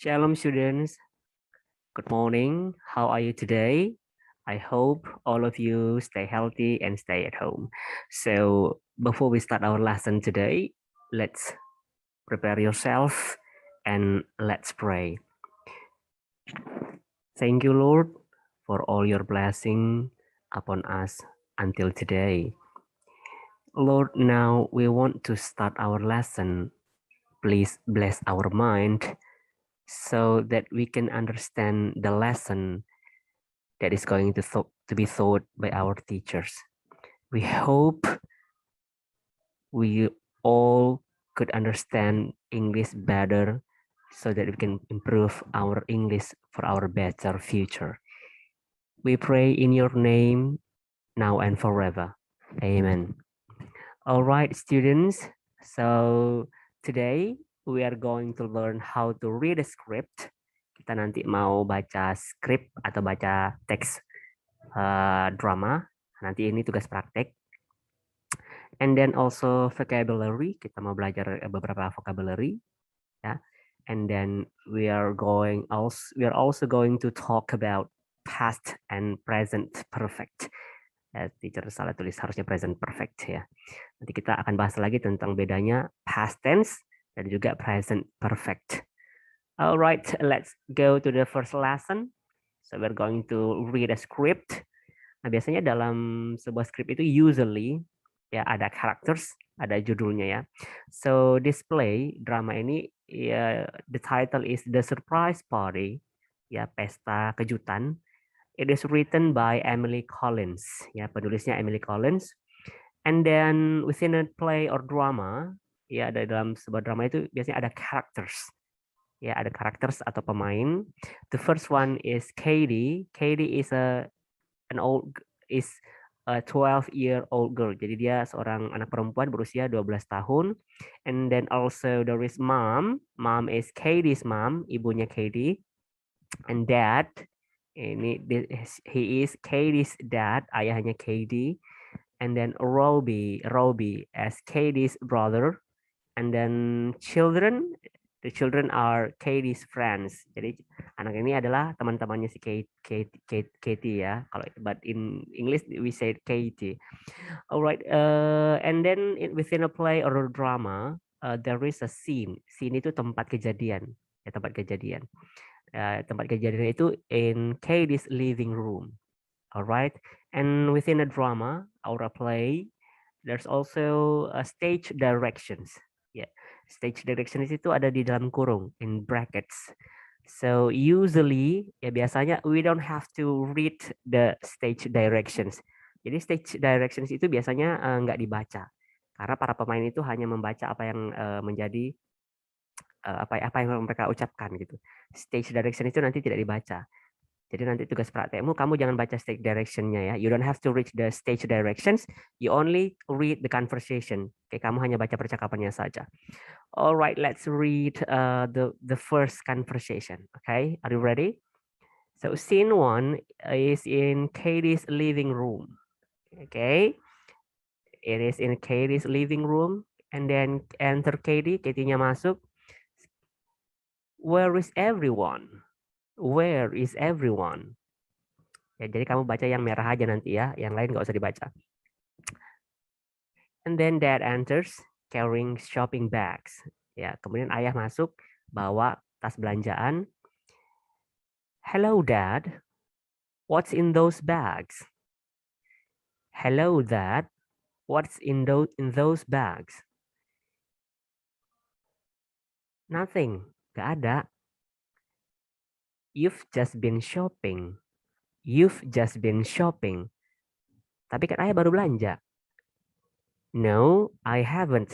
Shalom students, good morning. How are you today? I hope all of you stay healthy and stay at home. So before we start our lesson today, let's prepare yourself and let's pray. Thank you, Lord, for all your blessing upon us until today. Lord, now we want to start our lesson. Please bless our mind so that we can understand the lesson that is going to be taught by our teachers. We hope we all could understand English better so that we can improve our English for our better future. We pray in your name now and forever. Amen. All right, students. So today we are going to learn how to read a script. Kita nanti mau baca script atau baca teks drama. Nanti ini tugas praktek. And then also vocabulary. Kita mau belajar beberapa vocabulary. Ya. And then we are also going to talk about past and present perfect. Teacher salah tulis, harusnya present perfect ya. Nanti kita akan bahas lagi tentang bedanya past tense dan juga present perfect. Alright, let's go to the first lesson. So we're going to read a script. Nah, biasanya dalam sebuah script itu usually ya ada characters, ada judulnya ya. So display drama ini ya, the title is The Surprise Party, ya pesta kejutan. It is written by Emily Collins, ya penulisnya Emily Collins. And then within a play or drama, ya ada dalam sebuah drama itu biasanya ada characters. Ya, ada characters atau pemain. The first one is Katie. Katie is a 12-year-old girl. Jadi dia seorang anak perempuan berusia 12 tahun. And then also there is mom. Mom is Katie's mom, ibunya Katie. And dad, he is Katie's dad, ayahnya Katie. And then Robbie as Katie's brother. And then the children are Katie's friends. Jadi anak ini adalah teman-temannya si Katie ya. Kalau but in English we say Katie. Alright, and then within a play or a drama, there is a scene. Scene itu tempat kejadian. Ya, tempat kejadian. Tempat kejadian itu in Katie's living room. Alright, and within a drama or a play, there's also a stage directions. Ya, stage directions itu ada di dalam kurung, in brackets. So usually, ya biasanya we don't have to read the stage directions. Jadi stage directions itu biasanya nggak dibaca, karena para pemain itu hanya membaca apa yang menjadi apa yang mereka ucapkan gitu. Stage direction itu nanti tidak dibaca. Jadi nanti tugas praktekmu kamu jangan baca stage direction-nya ya. You don't have to read the stage directions. You only read the conversation. Oke, kamu hanya baca percakapannya saja. Alright, let's read the first conversation. Okay, are you ready? So scene 1 is in Katie's living room. Okay, it is in Katie's living room, and then enter Katie. Katie-nya masuk. Where is everyone? Where is everyone? Ya, jadi kamu baca yang merah aja nanti ya, yang lain nggak usah dibaca. And then dad enters carrying shopping bags. Ya, kemudian ayah masuk bawa tas belanjaan. Hello dad, what's in those bags? Hello dad, what's in those bags? Nothing, nggak ada. You've just been shopping. You've just been shopping. Tapi kan ayah baru belanja. No, I haven't.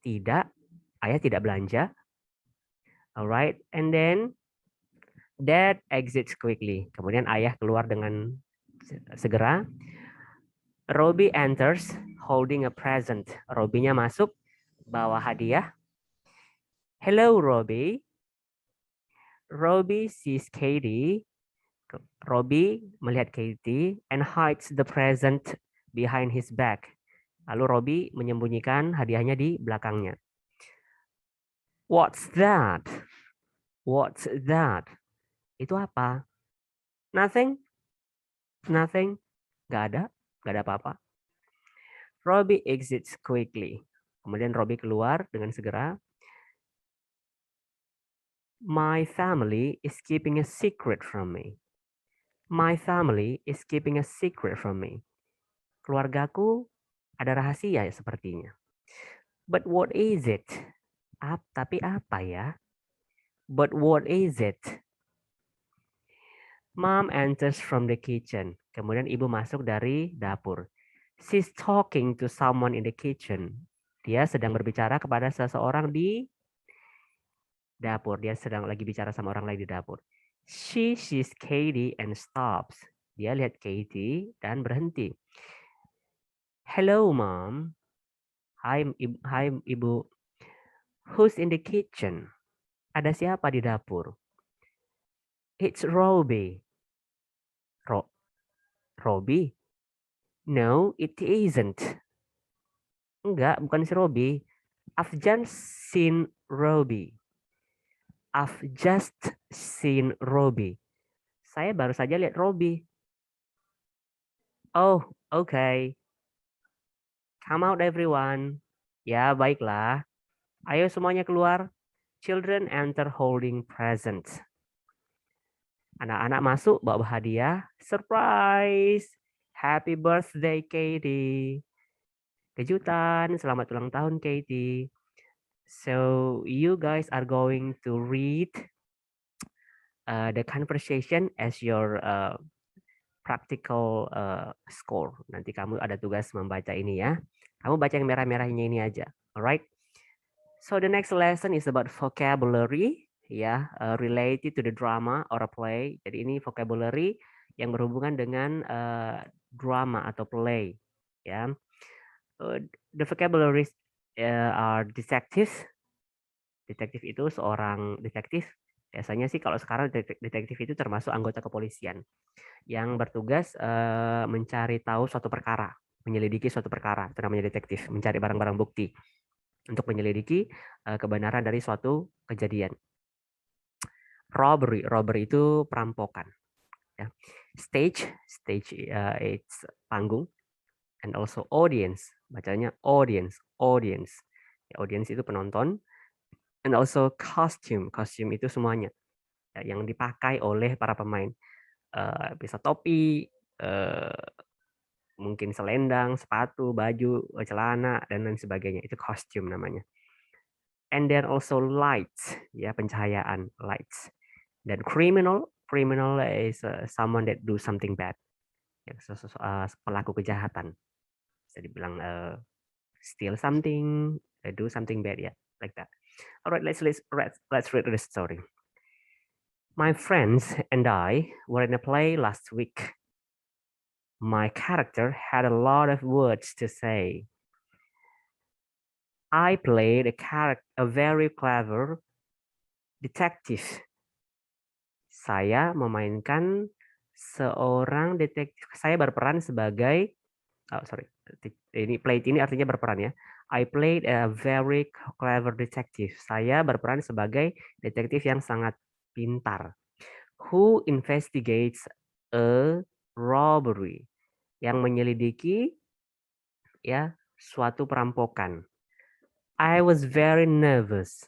Tidak, ayah tidak belanja. Alright, and then dad exits quickly. Kemudian ayah keluar dengan segera. Robbie enters holding a present. Robbie-nya masuk bawa hadiah. Hello, Robbie. Robbie sees Katie. Robbie melihat Katie and hides the present behind his back. Lalu Robbie menyembunyikan hadiahnya di belakangnya. What's that? What's that? Itu apa? Nothing? Nothing? Gak ada apa-apa. Robbie exits quickly. Kemudian Robbie keluar dengan segera. My family is keeping a secret from me. My family is keeping a secret from me. Keluargaku ada rahasia ya sepertinya. But what is it? Tapi apa ya? But what is it? Mom enters from the kitchen. Kemudian ibu masuk dari dapur. She's talking to someone in the kitchen. Dia sedang berbicara kepada seseorang di dapur. Dia sedang lagi bicara sama orang lain di dapur. She sees Katie and stops. Dia lihat Katie dan berhenti. Hello, Mom. Hai, Ibu. Who's in the kitchen? Ada siapa di dapur? It's Robbie. Robbie? No, it isn't. Enggak, bukan si Robbie. I've just seen Robbie. I've just seen Robbie. Saya baru saja lihat Robbie. Oh, okay. Come out everyone. Ya, baiklah. Ayo semuanya keluar. Children enter holding presents. Anak-anak masuk bawa hadiah. Surprise! Happy birthday, Katie. Kejutan, selamat ulang tahun, Katie. So, you guys are going to read the conversation as your practical score. Nanti kamu ada tugas membaca ini ya. Kamu baca yang merah-merahnya ini aja. Alright. So the next lesson is about vocabulary, ya, related to the drama or a play. Jadi ini vocabulary yang berhubungan dengan drama atau play, ya. The vocabularies are detective. Detektif itu seorang detektif. Biasanya sih kalau sekarang detektif itu termasuk anggota kepolisian yang bertugas mencari tahu suatu perkara, menyelidiki suatu perkara. Itu namanya detektif, mencari barang-barang bukti untuk menyelidiki kebenaran dari suatu kejadian. Robbery itu perampokan. Ya. Stage it's panggung, and also audience, bacanya audience. Ya, audience itu penonton, and also costume itu semuanya ya, yang dipakai oleh para pemain. Bisa topi, mungkin selendang, sepatu, baju, celana, dan lain sebagainya. Itu costume namanya. And then also lights, ya, pencahayaan, lights. Dan criminal is someone that do something bad, ya, pelaku kejahatan. Bisa dibilang steal something, do something bad, ya, like that. Alright, let's read the story. My friends and I were in a play last week. My character had a lot of words to say. I played a very clever detective. Saya memainkan seorang detektif. Saya berperan sebagai ini played ini artinya berperan ya. I played a very clever detective. Saya berperan sebagai detektif yang sangat pintar. Who investigates a robbery, yang menyelidiki ya suatu perampokan. I was very nervous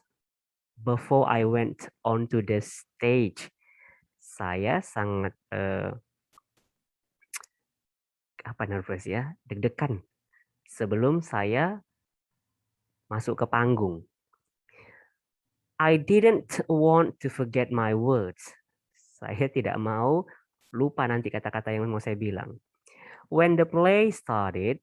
before I went onto the stage. Saya sangat nervous ya, deg-degan sebelum saya masuk ke panggung. I didn't want to forget my words. Saya tidak mau lupa nanti kata-kata yang mau saya bilang. When the play started,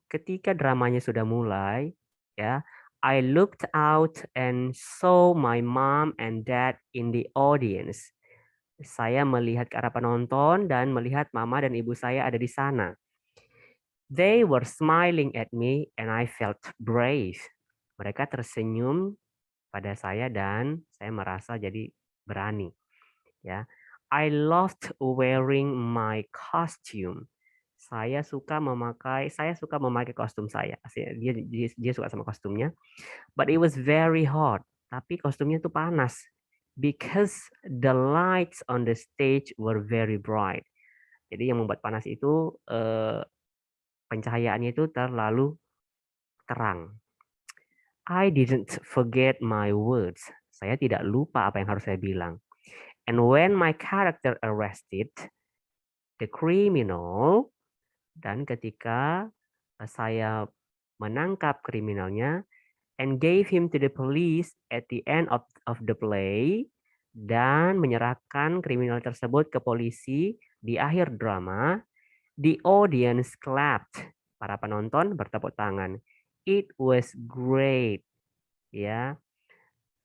ketika dramanya sudah mulai, ya, I looked out and saw my mom and dad in the audience. Saya melihat ke arah penonton dan melihat mama dan ibu saya ada di sana. They were smiling at me and I felt brave. Mereka tersenyum pada saya dan saya merasa jadi berani. Ya, I loved wearing my costume. Saya suka memakai kostum saya. Dia suka sama kostumnya. But it was very hot. Tapi kostumnya itu panas. because the lights on the stage were very bright. Jadi yang membuat panas itu pencahayaannya itu terlalu terang. I didn't forget my words. Saya tidak lupa apa yang harus saya bilang. And when my character arrested the criminal, dan ketika saya menangkap kriminalnya, and gave him to the police at the end of the play, dan menyerahkan kriminal tersebut ke polisi di akhir drama, the audience clapped. Para penonton bertepuk tangan. It was great. Ya,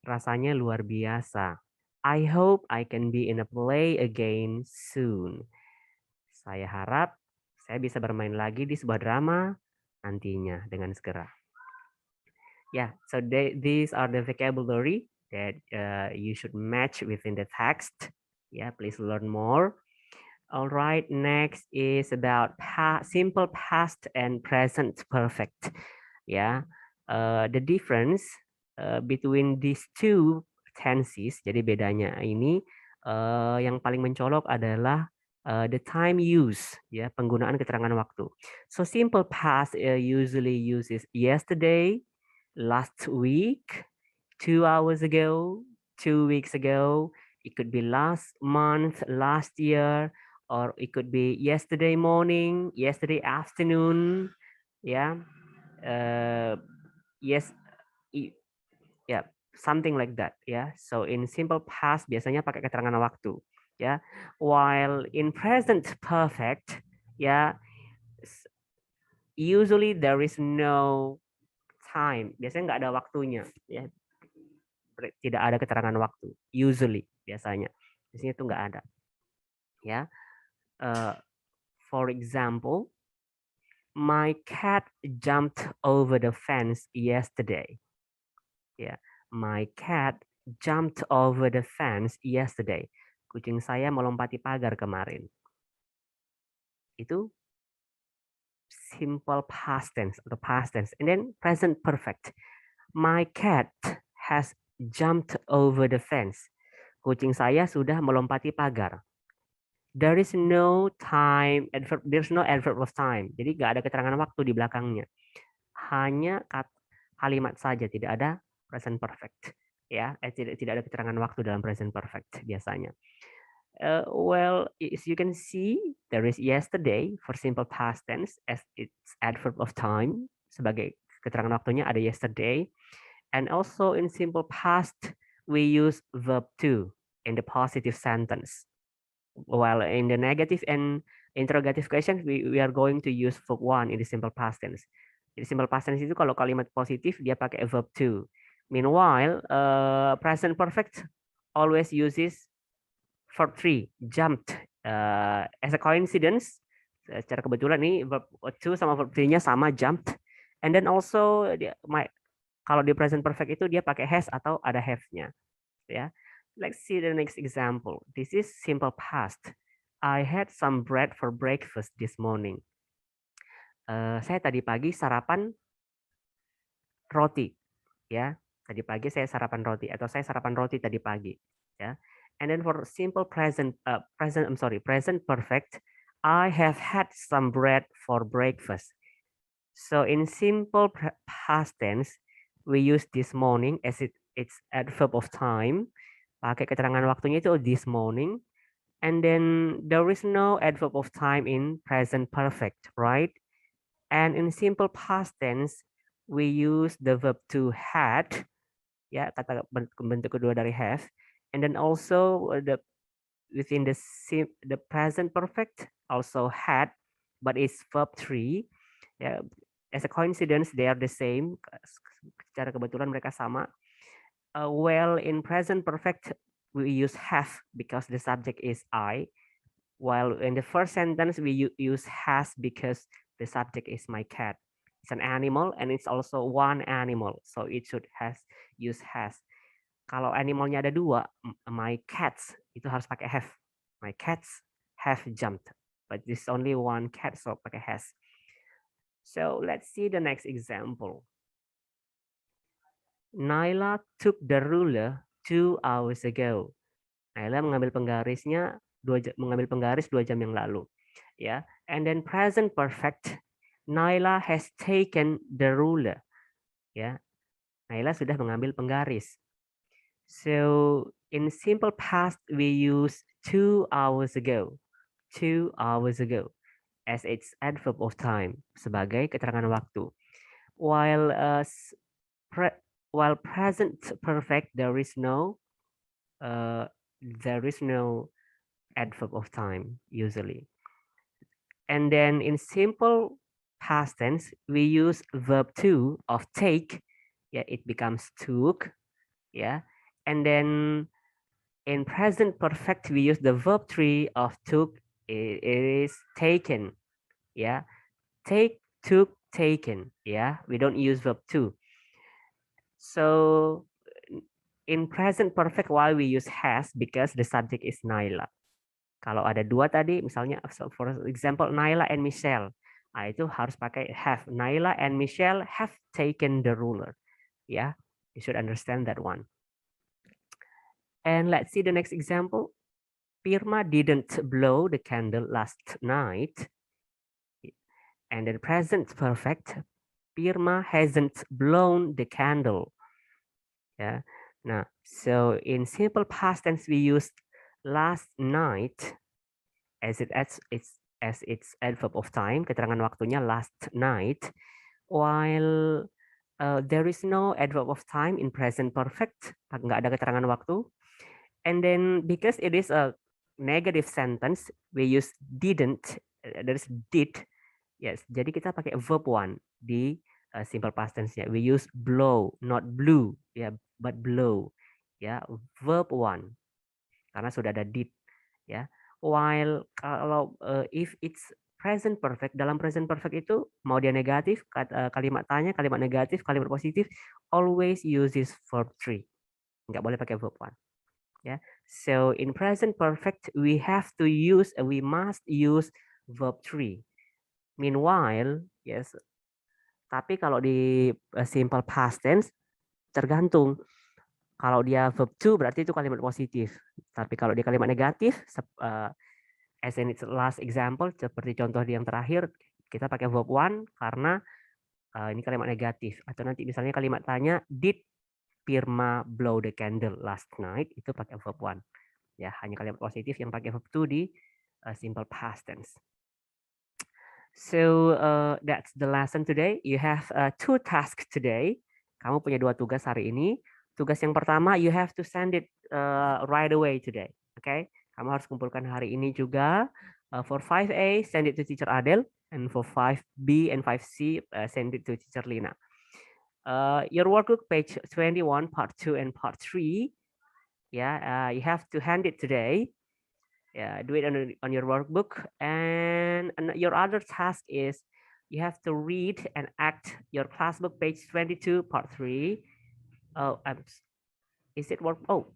rasanya luar biasa. I hope I can be in a play again soon. Saya harap saya bisa bermain lagi di sebuah drama nantinya dengan segera. Yeah, so these are the vocabulary that you should match within the text. Yeah, please learn more. All right, next is about simple past and present perfect. Yeah, the difference between these two tenses. Jadi bedanya ini yang paling mencolok adalah the time use, ya, penggunaan keterangan waktu. So simple past usually uses yesterday, last week, 2 hours ago, 2 weeks ago. It could be last month, last year, or it could be yesterday morning, yesterday afternoon, yeah, yes, yeah, something like that, yeah. So in simple past biasanya pakai keterangan waktu, ya. While in present perfect, ya, usually there is no time, biasanya nggak ada waktunya, ya. Tidak ada keterangan waktu, usually biasanya, biasanya itu nggak ada, ya. For example, my cat jumped over the fence yesterday. Ya, my cat jumped over the fence yesterday. Kucing saya melompati pagar kemarin. Itu simple past tense atau past tense. And then present perfect. My cat has jumped over the fence. Kucing saya sudah melompati pagar. There is no time adverb. There's no adverb of time. Jadi nggak ada keterangan waktu di belakangnya. Hanya kalimat saja, tidak ada present perfect. Ya, tidak ada keterangan waktu dalam present perfect biasanya. Well, as you can see, there is yesterday for simple past tense as its adverb of time. Sebagai keterangan waktunya ada yesterday. And also in simple past, we use verb to in the positive sentence. While in the negative and interrogative questions, we are going to use verb one in the simple past tense. Jadi simple past tense itu kalau kalimat positif dia pakai verb to. Meanwhile, present perfect always uses verb 3, jumped. As a coincidence, secara kebetulan nih verb to sama verb 3-nya sama, jumped. And then also kalau di present perfect itu dia pakai has atau ada have-nya. Ya. Let's see the next example. This is simple past. I had some bread for breakfast this morning. Saya tadi pagi sarapan roti, ya. Tadi pagi saya sarapan roti atau saya sarapan roti tadi pagi, ya. And then for simple present perfect, I have had some bread for breakfast. So in simple past tense, we use this morning as it's adverb of time. Pakai keterangan waktunya itu this morning. And then there is no adverb of time in present perfect, right? And in simple past tense, we use the verb to had, ya, kata bentuk kedua dari have. And then also within the present perfect also had, but it's verb 3. Ya, as a coincidence, they are the same. Secara kebetulan mereka sama. Well, in present perfect, we use have because the subject is I. While in the first sentence, we use has because the subject is my cat. It's an animal and it's also one animal. So it should use has. Kalau animalnya ada dua, my cats, itu harus pakai have. My cats have jumped. But this is only one cat, so pakai has. So let's see the next example. Naila took the ruler 2 hours ago. Naila mengambil penggarisnya mengambil penggaris 2 jam yang lalu. Ya, and then present perfect, Naila has taken the ruler. Ya, Naila sudah mengambil penggaris. So in simple past we use 2 hours ago. 2 hours ago as its adverb of time sebagai keterangan waktu. While present perfect there is no adverb of time usually. And then in simple past tense we use verb to of take. Yeah, it becomes took. Yeah, and then in present perfect we use the verb 3 of took. It is taken. Yeah, take, took, taken. Yeah, we don't use verb 2. So in present perfect why we use has, because the subject is Naila. Kalau ada dua tadi, misalnya for example Naila and Michelle, nah itu harus pakai have. Naila and Michelle have taken the ruler. Yeah, you should understand that one. And let's see the next example. Pirma didn't blow the candle last night. And then present perfect, Pirma hasn't blown the candle. Yeah. Nah, so in simple past tense we use last night as its adverb of time, keterangan waktunya last night, while there is no adverb of time in present perfect, nggak ada keterangan waktu. And then because it is a negative sentence, we use didn't, there is did. Yes, jadi kita pakai verb one di simple past tense-nya. We use blow, not blew, ya, but blow. Ya, verb one. Karena sudah ada did, ya. While kalau if it's present perfect, dalam present perfect itu mau dia negatif, kalimat tanya, kalimat negatif, kalimat positif, always uses verb 3. Nggak boleh pakai verb 1. Ya. So in present perfect we must use verb 3. Meanwhile, yes. Tapi kalau di simple past tense tergantung. Kalau dia verb to berarti itu kalimat positif. Tapi kalau di kalimat negatif, as in its last example, seperti contoh yang terakhir, kita pakai verb one karena ini kalimat negatif. Atau nanti misalnya kalimat tanya, did Pirma blow the candle last night? Itu pakai verb one. Ya, hanya kalimat positif yang pakai verb to di simple past tense. So that's the lesson today. You have 2 tasks today. Kamu punya 2 tugas hari ini. Tugas yang pertama, you have to send it right away today. Okay? Kamu harus kumpulkan hari ini juga. For 5A, send it to Teacher Adel. And for 5B and 5C, send it to Teacher Lina. Your workbook, page 21, part 2 and part 3. Yeah, you have to hand it today. Yeah, do it on your workbook. And your other task is you have to read and act your class book, page 22, part 3. Oh, is it work? Oh,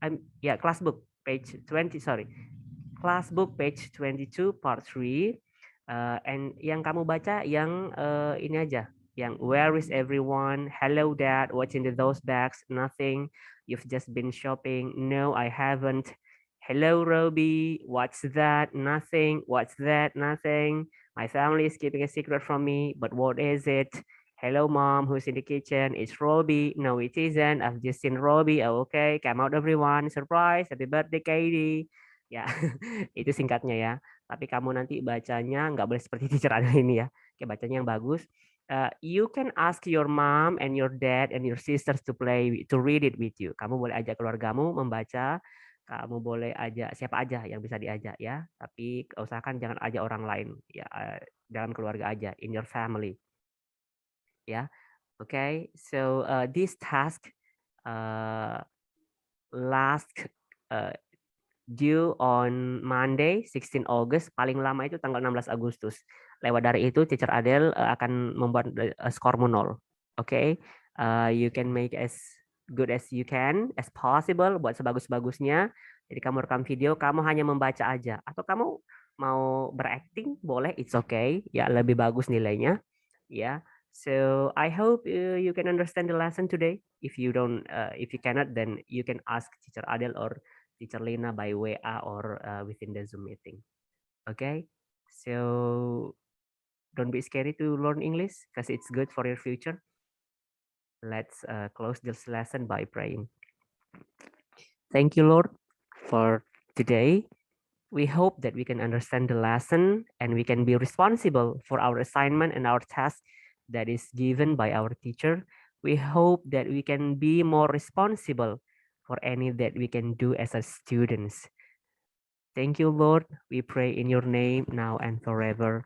class book, page 20, sorry. Class book, page 22, part 3. And yang kamu baca yang ini aja. Yang where is everyone? Hello dad, what's in those bags? Nothing. You've just been shopping. No, I haven't. Hello, Roby. What's that? Nothing. What's that? Nothing. My family is keeping a secret from me, but what is it? Hello, mom. Who's in the kitchen? It's Roby. No, it isn't. I've just seen Roby. Oh, okay. Come out, everyone. Surprise. Happy birthday, Katie. Ya, itu singkatnya ya. Tapi kamu nanti bacanya nggak boleh seperti teacher Adel ini ya. Kayak bacanya yang bagus. You can ask your mom and your dad and your sisters to read it with you. Kamu boleh ajak keluargamu membaca. Kamu boleh ajak siapa aja yang bisa diajak ya, tapi usahakan jangan ajak orang lain ya, dalam keluarga aja, in your family. Ya, okay. So this task last due on Monday 16 August, paling lama itu tanggal 16 Agustus. Lewat dari itu Teacher Adel akan membuat skormu 0. Okay, you can make as good as you can, as possible, buat sebagus-bagusnya. Jadi kamu rekam video, kamu hanya membaca aja. Atau kamu mau berakting, boleh, it's okay. Ya, lebih bagus nilainya. Ya, So I hope you can understand the lesson today. If you don't, if you cannot, then you can ask Teacher Adel or Teacher Lina by WA or within the Zoom meeting. Okay, so don't be scary to learn English because it's good for your future. Let's close this lesson by praying. Thank you, Lord, for today. We hope that we can understand the lesson and we can be responsible for our assignment and our task that is given by our teacher. We hope that we can be more responsible for any that we can do as a students. Thank you, Lord. We pray in your name now and forever.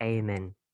Amen.